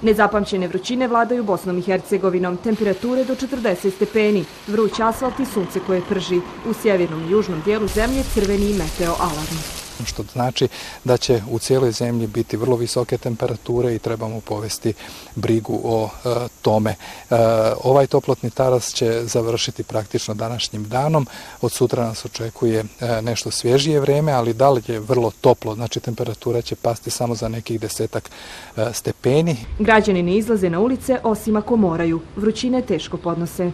Nezapamćene vrućine vladaju Bosnom i Hercegovinom, temperature do 40 stepeni, vruć asfalt i sunce koje prži. U sjevernom i južnom dijelu zemlje crveni meteo alarm. Što znači da će u cijeloj zemlji biti vrlo visoke temperature i trebamo povesti brigu o tome. Ovaj toplotni talas će završiti praktično današnjim danom. Od sutra nas očekuje nešto svježije vrijeme, ali dalje je vrlo toplo, znači temperatura će pasti samo za nekih 10 stepeni. Građani ne izlaze na ulice osim ako moraju. Vrućine teško podnose.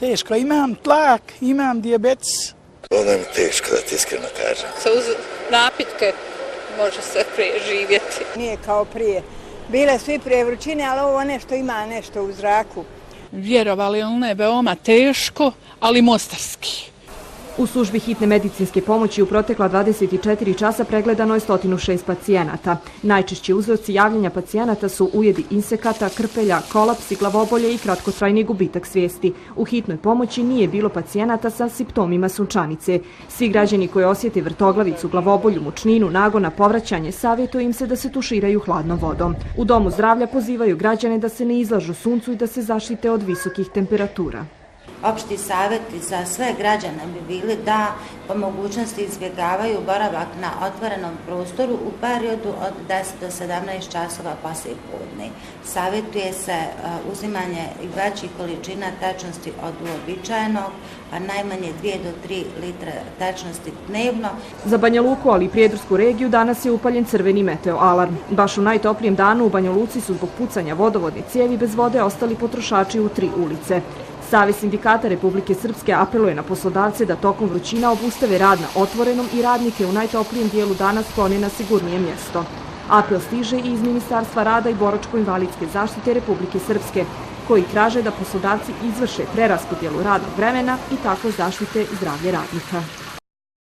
Teško, imam tlak, imam dijabetes. Ono je teško, da ti iskreno kažem. Uz napitke može se preživjeti. Nije kao prije. Bile svi prije vrućine, ali ovo nešto ima nešto u zraku. Vjerovali ili ne, veoma teško, ali mostarski. U službi hitne medicinske pomoći u protekla 24 časa pregledano je 106 pacijenata. Najčešći uzroci javljanja pacijenata su ujedi insekata, krpelja, kolapsi, glavobolje i kratkotrajni gubitak svijesti. U hitnoj pomoći nije bilo pacijenata sa simptomima sunčanice. Svi građani koji osjete vrtoglavicu, glavobolju, mučninu, nagona, povraćanje, savjetuje im se da se tuširaju hladnom vodom. U Domu zdravlja pozivaju građane da se ne izlažu suncu i da se zaštite od visokih temperatura. Opšti savjeti za sve građane bi bili da po mogućnosti izbjegavaju boravak na otvorenom prostoru u periodu od 10 do 17 časova poslije podne. Savjetuje se uzimanje većih količina tečnosti od uobičajenog, a najmanje 2 do 3 litre tečnosti dnevno. Za Banja Luku, ali i Prijedorsku regiju, danas je upaljen crveni meteo alarm. Baš u najtoplijem danu u Banja Luci su zbog pucanja vodovodne cijevi bez vode ostali potrošači u 3 ulice. Savez sindikata Republike Srpske apeluje na poslodavce da tokom vrućina obustave rad na otvorenom i radnike u najtoplijem dijelu dana sklone na sigurnije mjesto. Apel stiže i iz Ministarstva rada i boračko-invalidske zaštite Republike Srpske, koji traže da poslodavci izvrše preraspodjelu radnog vremena i tako zaštite zdravlje radnika.